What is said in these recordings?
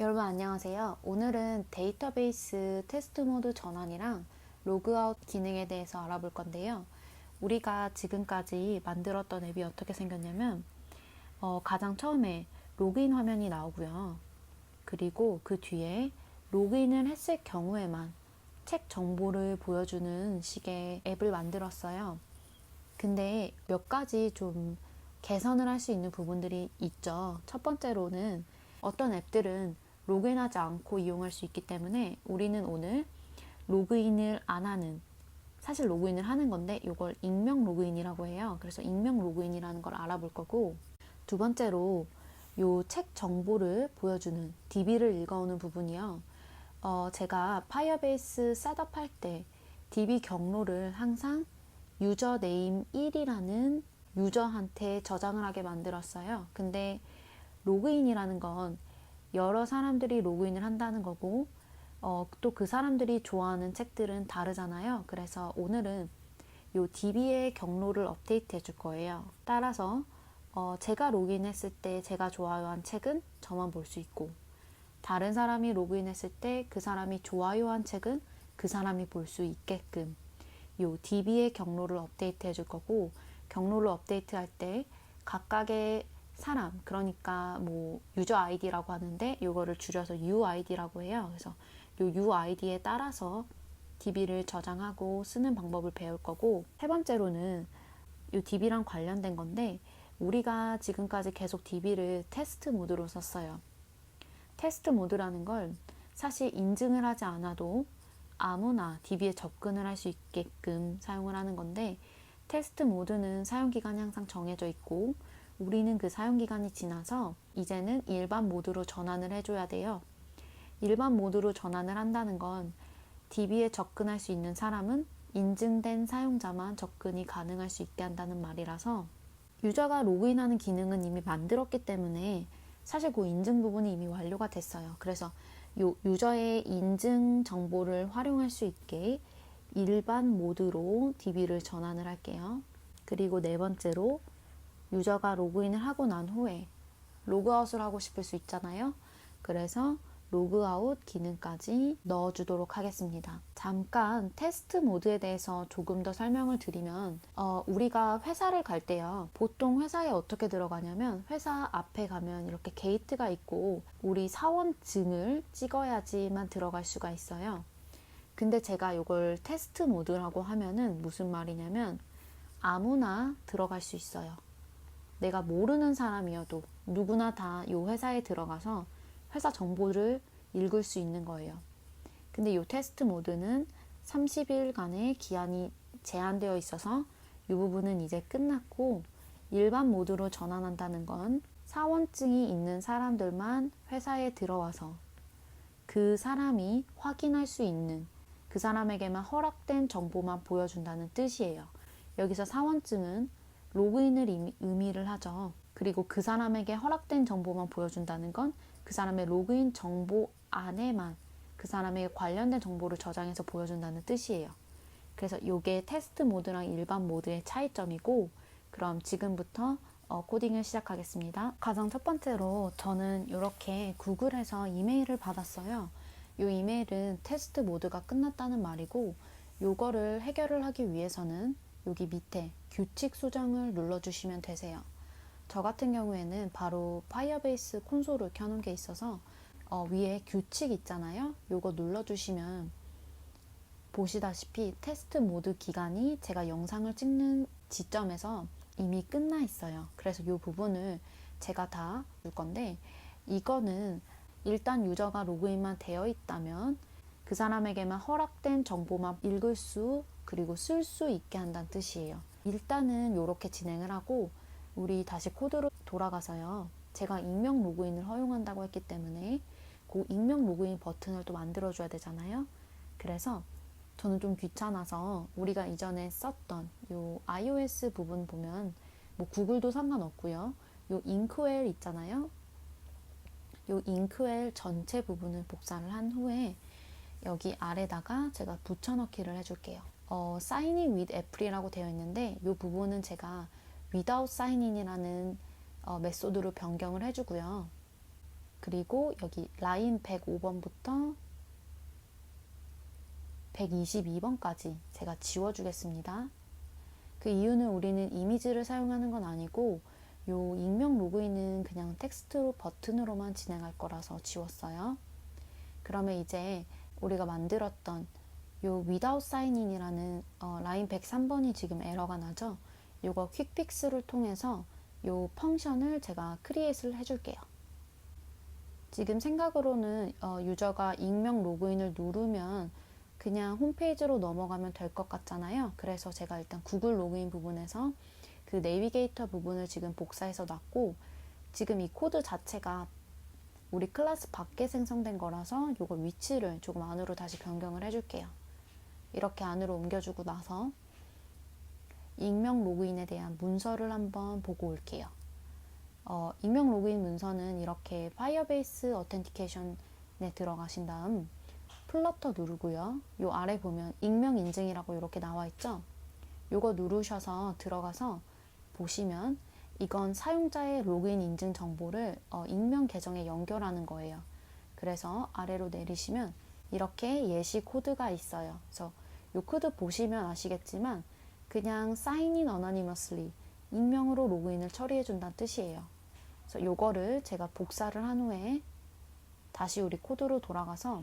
여러분 안녕하세요. 오늘은 데이터베이스 테스트 모드 전환이랑 로그아웃 기능에 대해서 알아볼 건데요. 우리가 지금까지 만들었던 앱이 어떻게 생겼냐면 가장 처음에 로그인 화면이 나오고요. 그리고 그 뒤에 로그인을 했을 경우에만 책 정보를 보여주는 식의 앱을 만들었어요. 근데 몇 가지 좀 개선을 할 수 있는 부분들이 있죠. 첫 번째로는 어떤 앱들은 로그인하지 않고 이용할 수 있기 때문에 우리는 오늘 로그인을 안 하는, 사실 로그인을 하는 건데 이걸 익명 로그인이라고 해요. 그래서 익명 로그인이라는 걸 알아볼 거고, 두 번째로 요 책 정보를 보여주는 DB를 읽어오는 부분이요. 제가 파이어베이스 셋업할 때 DB 경로를 항상 유저 네임 1이라는 유저한테 저장을 하게 만들었어요. 근데 로그인이라는 건 여러 사람들이 로그인을 한다는 거고, 또 그 사람들이 좋아하는 책들은 다르잖아요. 그래서 오늘은 요 DB의 경로를 업데이트 해줄 거예요. 따라서 제가 로그인했을 때 제가 좋아요한 책은 저만 볼 수 있고, 다른 사람이 로그인했을 때 그 사람이 좋아요한 책은 그 사람이 볼 수 있게끔 요 DB의 경로를 업데이트 해줄 거고, 경로를 업데이트 할 때 각각의 사람, 그러니까 뭐 유저 아이디라고 하는데 요거를 줄여서 UID라고 해요. 그래서 요 UID에 따라서 DB를 저장하고 쓰는 방법을 배울 거고, 세 번째로는 요 DB랑 관련된 건데, 우리가 지금까지 계속 DB를 테스트 모드로 썼어요. 테스트 모드라는 걸 사실 인증을 하지 않아도 아무나 DB에 접근을 할 수 있게끔 사용을 하는 건데, 테스트 모드는 사용기간이 항상 정해져 있고 우리는 그 사용기간이 지나서 이제는 일반 모드로 전환을 해줘야 돼요. 일반 모드로 전환을 한다는 건 DB에 접근할 수 있는 사람은 인증된 사용자만 접근이 가능할 수 있게 한다는 말이라서, 유저가 로그인하는 기능은 이미 만들었기 때문에 사실 그 인증 부분이 이미 완료가 됐어요. 그래서 요 유저의 인증 정보를 활용할 수 있게 일반 모드로 DB를 전환을 할게요. 그리고 네 번째로, 유저가 로그인을 하고 난 후에 로그아웃을 하고 싶을 수 있잖아요. 그래서 로그아웃 기능까지 넣어주도록 하겠습니다. 잠깐 테스트 모드에 대해서 조금 더 설명을 드리면, 우리가 회사를 갈 때요, 보통 회사에 어떻게 들어가냐면 회사 앞에 가면 이렇게 게이트가 있고 우리 사원증을 찍어야지만 들어갈 수가 있어요. 근데 제가 이걸 테스트 모드라고 하면은 무슨 말이냐면 아무나 들어갈 수 있어요. 내가 모르는 사람이어도 누구나 다 이 회사에 들어가서 회사 정보를 읽을 수 있는 거예요. 근데 이 테스트 모드는 30일간의 기한이 제한되어 있어서 이 부분은 이제 끝났고, 일반 모드로 전환한다는 건 사원증이 있는 사람들만 회사에 들어와서 그 사람이 확인할 수 있는, 그 사람에게만 허락된 정보만 보여준다는 뜻이에요. 여기서 사원증은 로그인을 의미를 하죠. 그리고 그 사람에게 허락된 정보만 보여준다는 건 그 사람의 로그인 정보 안에만 그 사람에게 관련된 정보를 저장해서 보여준다는 뜻이에요. 그래서 이게 테스트 모드랑 일반 모드의 차이점이고, 그럼 지금부터 코딩을 시작하겠습니다. 가장 첫 번째로 저는 이렇게 구글에서 이메일을 받았어요. 이 이메일은 테스트 모드가 끝났다는 말이고, 이거를 해결을 하기 위해서는 여기 밑에 규칙 수정을 눌러주시면 되세요. 저 같은 경우에는 바로 파이어베이스 콘솔을 켜놓은 게 있어서 위에 규칙 있잖아요. 이거 눌러주시면 보시다시피 테스트 모드 기간이 제가 영상을 찍는 지점에서 이미 끝나 있어요. 그래서 이 부분을 제가 다 줄 건데, 이거는 일단 유저가 로그인만 되어 있다면 그 사람에게만 허락된 정보만 읽을 수, 그리고 쓸 수 있게 한다는 뜻이에요. 일단은 이렇게 진행을 하고, 우리 다시 코드로 돌아가서요, 제가 익명 로그인을 허용한다고 했기 때문에 그 익명 로그인 버튼을 또 만들어줘야 되잖아요. 그래서 저는 좀 귀찮아서 우리가 이전에 썼던 요 iOS 부분 보면 뭐 구글도 상관없고요, 요 잉크웰 있잖아요. 요 잉크웰 전체 부분을 복사를 한 후에 여기 아래다가 제가 붙여넣기를 해줄게요. Sign in with Apple이라고 되어 있는데 이 부분은 제가 without sign in이라는 메소드로 변경을 해주고요. 그리고 여기 라인 105번부터 122번까지 제가 지워주겠습니다. 그 이유는 우리는 이미지를 사용하는 건 아니고 요 익명 로그인은 그냥 텍스트 버튼으로만 진행할 거라서 지웠어요. 그러면 이제 우리가 만들었던 요 without sign in이라는 라인 103번이 지금 에러가 나죠. 요거 퀵픽스를 통해서 요 펑션을 제가 크리에이트를 해줄게요. 지금 생각으로는 유저가 익명 로그인을 누르면 그냥 홈페이지로 넘어가면 될 것 같잖아요. 그래서 제가 일단 구글 로그인 부분에서 그 내비게이터 부분을 지금 복사해서 놨고, 지금 이 코드 자체가 우리 클래스 밖에 생성된 거라서 요걸 위치를 조금 안으로 다시 변경을 해줄게요. 이렇게 안으로 옮겨주고 나서 익명 로그인에 대한 문서를 한번 보고 올게요. 익명 로그인 문서는 이렇게 파이어베이스 어텐티케이션에 들어가신 다음 플러터 누르고요. 요 아래 보면 익명 인증이라고 이렇게 나와 있죠. 요거 누르셔서 들어가서 보시면 이건 사용자의 로그인 인증 정보를 익명 계정에 연결하는 거예요. 그래서 아래로 내리시면 이렇게 예시 코드가 있어요. 그래서 요 코드 보시면 아시겠지만 그냥 sign in anonymously, 익명으로 로그인을 처리해 준다는 뜻이에요. 그래서 요거를 제가 복사를 한 후에 다시 우리 코드로 돌아가서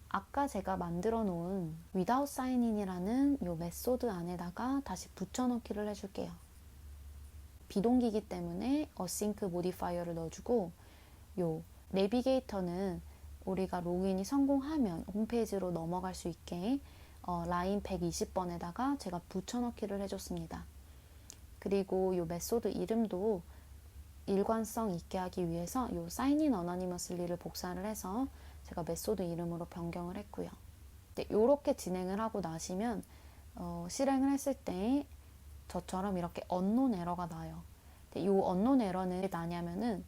아까 제가 만들어 놓은 without sign in이라는 요 메소드 안에다가 다시 붙여넣기를 해줄게요. 비동기이기 때문에 async modifier를 넣어주고, 요 내비게이터는 우리가 로그인이 성공하면 홈페이지로 넘어갈 수 있게 라인 120번에다가 제가 붙여넣기를 해줬습니다. 그리고 요 메소드 이름도 일관성 있게 하기 위해서 요 sign in anonymously를 복사를 해서 제가 메소드 이름으로 변경을 했고요. 이렇게 진행을 하고 나시면 실행을 했을 때 저처럼 이렇게 unknown 에러가 나요. 이 unknown 에러는 왜 나냐면은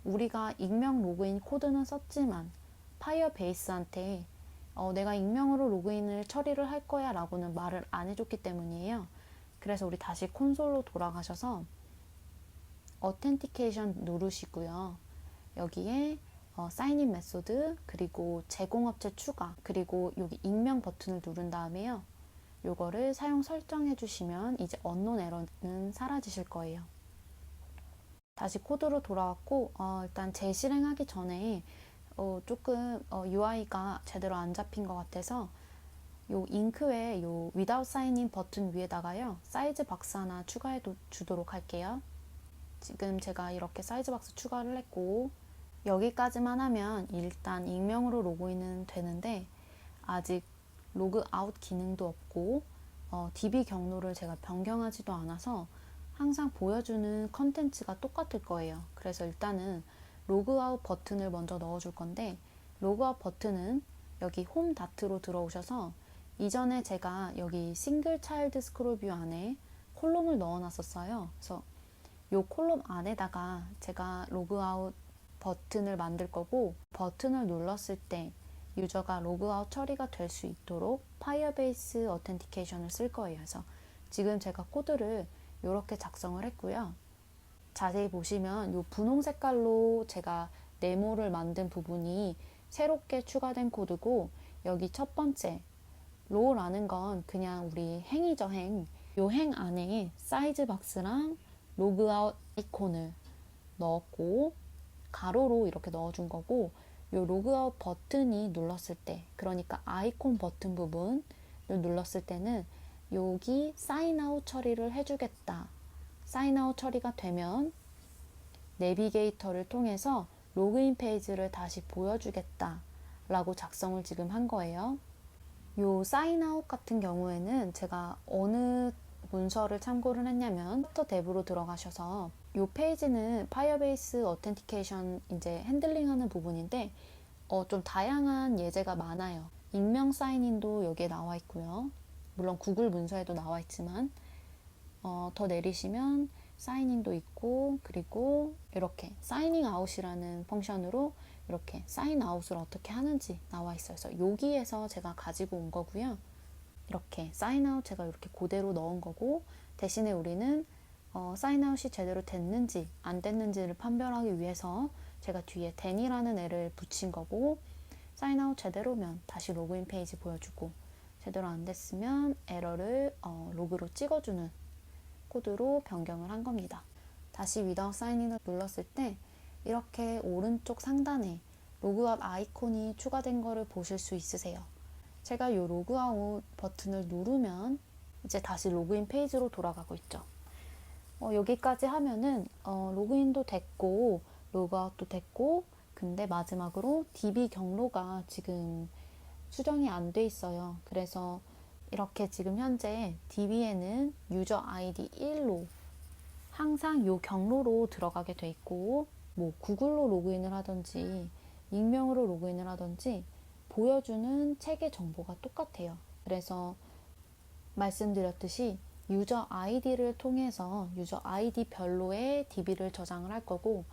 우리가 익명 로그인 코드는 썼지만 파이어베이스한테 내가 익명으로 로그인을 처리를 할 거야 라고는 말을 안 해줬기 때문이에요. 그래서 우리 다시 콘솔로 돌아가셔서 어텐티케이션 누르시고요. 여기에 사인인 메소드, 그리고 제공업체 추가, 그리고 여기 익명 버튼을 누른 다음에요. 요거를 사용 설정해 주시면 이제 언론 에러는 사라지실 거예요. 다시 코드로 돌아왔고 일단 재실행하기 전에 조금 UI가 제대로 안 잡힌 것 같아서 요 잉크에 요 without sign in 버튼 위에다가요 사이즈 박스 하나 추가해 주도록 할게요. 지금 제가 이렇게 사이즈 박스 추가를 했고, 여기까지만 하면 일단 익명으로 로그인은 되는데 아직 로그아웃 기능도 없고 DB 경로를 제가 변경하지도 않아서 항상 보여주는 컨텐츠가 똑같을 거예요. 그래서 일단은 로그아웃 버튼을 먼저 넣어줄 건데, 로그아웃 버튼은 여기 홈 다트로 들어오셔서 이전에 제가 여기 싱글 차일드 스크롤 뷰 안에 콜롬을 넣어 놨었어요. 그래서 요 콜롬 안에다가 제가 로그아웃 버튼을 만들 거고, 버튼을 눌렀을 때 유저가 로그아웃 처리가 될 수 있도록 파이어베이스 어텐티케이션을 쓸 거예요. 그래서 지금 제가 코드를 이렇게 작성을 했고요. 자세히 보시면 이 분홍 색깔로 제가 네모를 만든 부분이 새롭게 추가된 코드고, 여기 첫 번째 로우라는 건 그냥 우리 행이죠, 행. 요 행 안에 사이즈 박스랑 로그아웃 아이콘을 넣었고 가로로 이렇게 넣어준 거고, 요 로그아웃 버튼이 눌렀을 때, 그러니까 아이콘 버튼 부분을 눌렀을 때는 여기 사인아웃 처리를 해주겠다. 사인아웃 처리가 되면 내비게이터를 통해서 로그인 페이지를 다시 보여주겠다 라고 작성을 지금 한 거예요. 요 사인아웃 같은 경우에는 제가 어느 문서를 참고를 했냐면 챕터 탭으로 들어가셔서 이 페이지는 파이어베이스 어텐티케이션 이제 핸들링하는 부분인데 좀 다양한 예제가 많아요. 익명 사인인도 여기에 나와 있고요. 물론 구글 문서에도 나와 있지만 더 내리시면 사인인도 있고, 그리고 이렇게 사이닝 아웃이라는 펑션으로 이렇게 사인 아웃을 어떻게 하는지 나와 있어요. 그래서 여기에서 제가 가지고 온 거고요. 이렇게 사인아웃 제가 이렇게 그대로 넣은 거고, 대신에 우리는 사인아웃이 제대로 됐는지 안 됐는지를 판별하기 위해서 제가 뒤에 then이라는 애를 붙인 거고, 사인아웃 제대로면 다시 로그인 페이지 보여주고, 제대로 안 됐으면 에러를 로그로 찍어주는 코드로 변경을 한 겁니다. 다시 without sign인을 눌렀을 때 이렇게 오른쪽 상단에 로그아웃 아이콘이 추가된 거를 보실 수 있으세요. 제가 이 로그아웃 버튼을 누르면 이제 다시 로그인 페이지로 돌아가고 있죠. 여기까지 하면은 로그인도 됐고 로그아웃도 됐고, 근데 마지막으로 DB 경로가 지금 수정이 안 돼 있어요. 그래서 이렇게 지금 현재 DB에는 유저 아이디 1로 항상 이 경로로 들어가게 돼 있고, 뭐 구글로 로그인을 하든지 익명으로 로그인을 하든지 보여주는 책의 정보가 똑같아요. 그래서 말씀드렸듯이 유저 아이디를 통해서 유저 아이디 별로의 DB를 저장을 할 거고,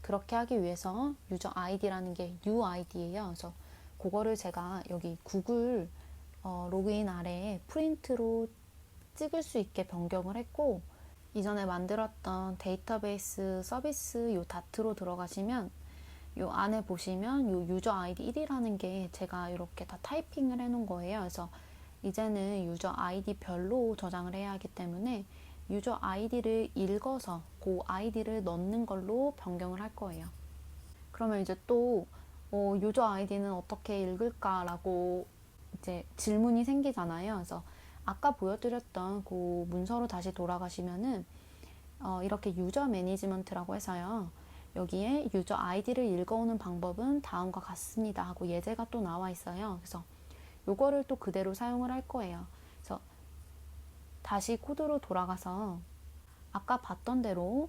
그렇게 하기 위해서 유저 아이디라는 게 UID예요. 그래서 그거를 제가 여기 구글 로그인 아래에 프린트로 찍을 수 있게 변경을 했고, 이전에 만들었던 데이터베이스 서비스 요 다트로 들어가시면 요 안에 보시면 요 유저 아이디 1이라는 게 제가 이렇게 다 타이핑을 해 놓은 거예요. 그래서 이제는 유저 아이디 별로 저장을 해야 하기 때문에 유저 아이디를 읽어서 그 아이디를 넣는 걸로 변경을 할 거예요. 그러면 이제 또 유저 아이디는 어떻게 읽을까라고 이제 질문이 생기잖아요. 그래서 아까 보여드렸던 그 문서로 다시 돌아가시면은 이렇게 유저 매니지먼트라고 해서요. 여기에 유저 아이디를 읽어오는 방법은 다음과 같습니다 하고 예제가 또 나와 있어요. 그래서 요거를 또 그대로 사용을 할 거예요. 그래서 다시 코드로 돌아가서 아까 봤던 대로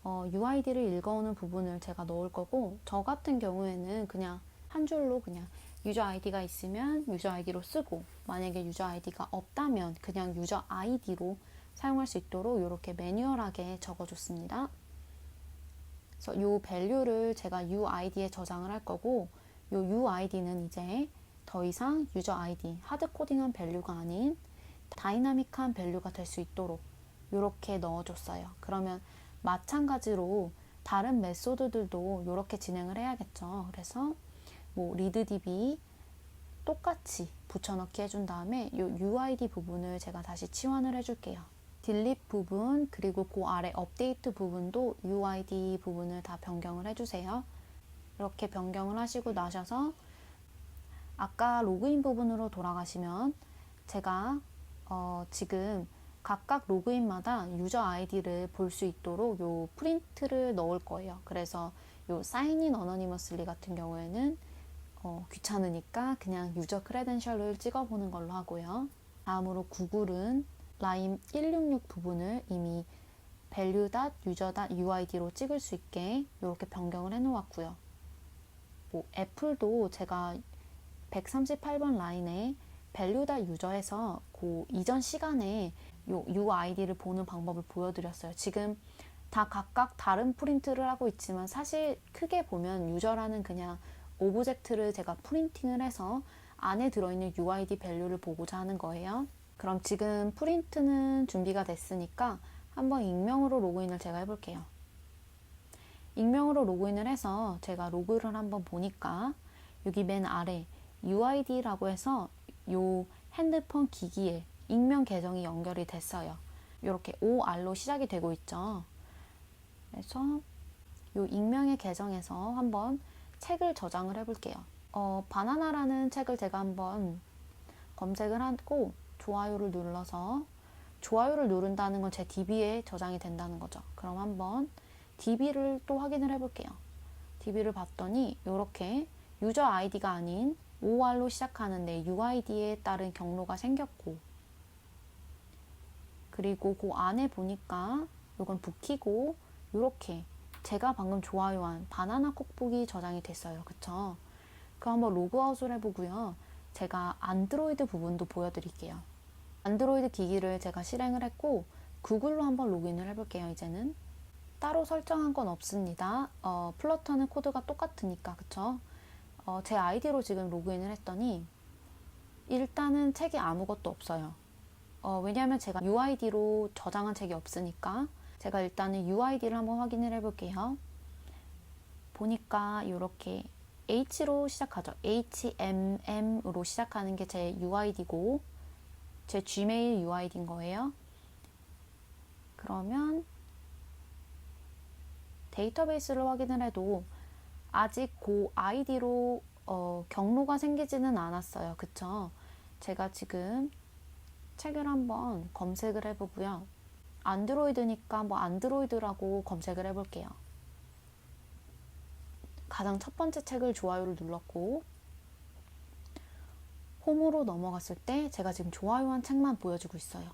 UID를 읽어오는 부분을 제가 넣을 거고, 저 같은 경우에는 그냥 한 줄로 그냥 유저 아이디가 있으면 유저 아이디로 쓰고, 만약에 유저 아이디가 없다면 그냥 유저 아이디로 사용할 수 있도록 이렇게 매뉴얼하게 적어줬습니다. 그래서 이 밸류를 제가 UID에 저장을 할 거고, 이 UID는 이제 더 이상 유저 아이디, 하드코딩한 밸류가 아닌 다이나믹한 밸류가 될 수 있도록 이렇게 넣어줬어요. 그러면 마찬가지로 다른 메소드들도 이렇게 진행을 해야겠죠. 그래서 뭐 readDB 똑같이 붙여넣기 해준 다음에 이 UID 부분을 제가 다시 치환을 해줄게요. delete 부분 그리고 그 아래 update 부분도 UID 부분을 다 변경을 해주세요. 이렇게 변경을 하시고 나셔서 아까 로그인 부분으로 돌아가시면 제가 지금 각각 로그인마다 유저 아이디를 볼 수 있도록 요 프린트를 넣을 거예요. 그래서 요 sign in anonymously 같은 경우에는 귀찮으니까 그냥 유저 크레덴셜을 찍어보는 걸로 하고요. 다음으로 구글은 라인 166 부분을 이미 value.user.uid로 찍을 수 있게 이렇게 변경을 해 놓았고요. 뭐 애플도 제가 138번 라인에 value.user에서 그 이전 시간에 요 UID를 보는 방법을 보여드렸어요. 지금 다 각각 다른 프린트를 하고 있지만 사실 크게 보면 유저라는 그냥 오브젝트를 제가 프린팅을 해서 안에 들어있는 UID 밸류를 보고자 하는 거예요. 그럼 지금 프린트는 준비가 됐으니까 한번 익명으로 로그인을 제가 해볼게요. 익명으로 로그인을 해서 제가 로그를 한번 보니까 여기 맨 아래 UID라고 해서 요 핸드폰 기기에 익명 계정이 연결이 됐어요. 이렇게 OR로 시작이 되고 있죠. 그래서 요 익명의 계정에서 한번 책을 저장을 해볼게요. 바나나라는 책을 제가 한번 검색을 하고 좋아요를 눌러서, 좋아요를 누른다는 건 제 DB에 저장이 된다는 거죠. 그럼 한번 DB를 또 확인을 해볼게요. DB를 봤더니 이렇게 유저 아이디가 아닌 OR로 시작하는 내 UID에 따른 경로가 생겼고, 그리고 그 안에 보니까 이건 북키고 이렇게 제가 방금 좋아요한 바나나 콕북이 저장이 됐어요. 그쵸? 그럼 한번 로그아웃을 해보고요. 제가 안드로이드 부분도 보여드릴게요. 안드로이드 기기를 제가 실행을 했고 구글로 한번 로그인을 해볼게요. 이제는 따로 설정한 건 없습니다. 플러터는 코드가 똑같으니까. 그쵸? 제 아이디로 지금 로그인을 했더니 일단은 책이 아무것도 없어요. 왜냐하면 제가 UID로 저장한 책이 없으니까. 제가 일단은 UID를 한번 확인을 해볼게요. 보니까 이렇게 H로 시작하죠. HMM으로 시작하는 게 제 UID고 제 Gmail UID인 거예요. 그러면 데이터베이스를 확인을 해도 아직 그 아이디로 경로가 생기지는 않았어요. 그쵸? 제가 지금 책을 한번 검색을 해보고요. 안드로이드니까 뭐 안드로이드라고 검색을 해볼게요. 가장 첫 번째 책을 좋아요를 눌렀고 홈으로 넘어갔을 때 제가 지금 좋아요한 책만 보여주고 있어요.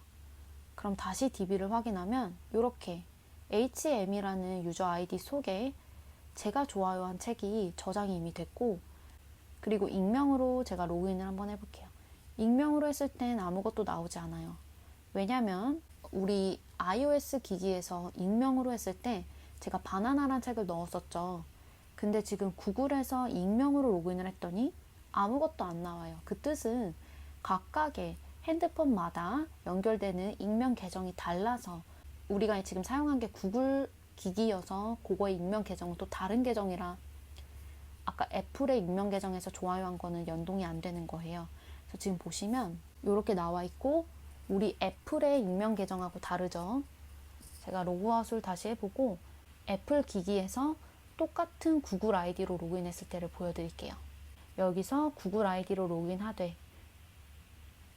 그럼 다시 DB를 확인하면 이렇게 HM이라는 유저 아이디 속에 제가 좋아요한 책이 저장이 이미 됐고, 그리고 익명으로 제가 로그인을 한번 해볼게요. 익명으로 했을 땐 아무것도 나오지 않아요. 왜냐면 우리 iOS 기기에서 익명으로 했을 때 제가 바나나란 책을 넣었었죠. 근데 지금 구글에서 익명으로 로그인을 했더니 아무것도 안 나와요. 그 뜻은 각각의 핸드폰마다 연결되는 익명 계정이 달라서, 우리가 지금 사용한 게 구글 기기여서 그거의 익명 계정은 또 다른 계정이라 아까 애플의 익명 계정에서 좋아요한 거는 연동이 안 되는 거예요. 그래서 지금 보시면 이렇게 나와 있고 우리 애플의 익명 계정하고 다르죠. 제가 로그아웃을 다시 해보고 애플 기기에서 똑같은 구글 아이디로 로그인했을 때를 보여드릴게요. 여기서 구글 아이디로 로그인하되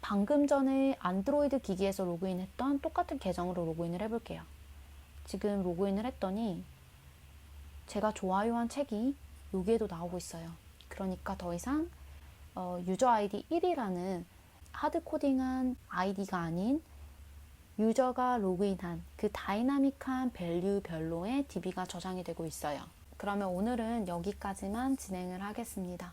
방금 전에 안드로이드 기기에서 로그인했던 똑같은 계정으로 로그인을 해볼게요. 지금 로그인을 했더니 제가 좋아요한 책이 여기에도 나오고 있어요. 그러니까 더 이상 유저 아이디 1이라는 하드코딩한 아이디가 아닌 유저가 로그인한 그 다이나믹한 밸류별로의 DB가 저장이 되고 있어요. 그러면 오늘은 여기까지만 진행을 하겠습니다.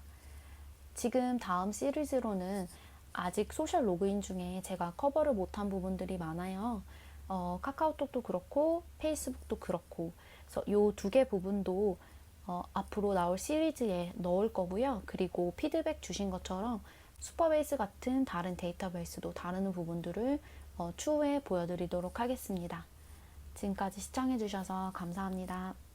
지금 다음 시리즈로는 아직 소셜 로그인 중에 제가 커버를 못한 부분들이 많아요. 카카오톡도 그렇고 페이스북도 그렇고, 그래서 이 두 개 부분도 앞으로 나올 시리즈에 넣을 거고요. 그리고 피드백 주신 것처럼 슈퍼베이스 같은 다른 데이터베이스도 다루는 부분들을 추후에 보여드리도록 하겠습니다. 지금까지 시청해주셔서 감사합니다.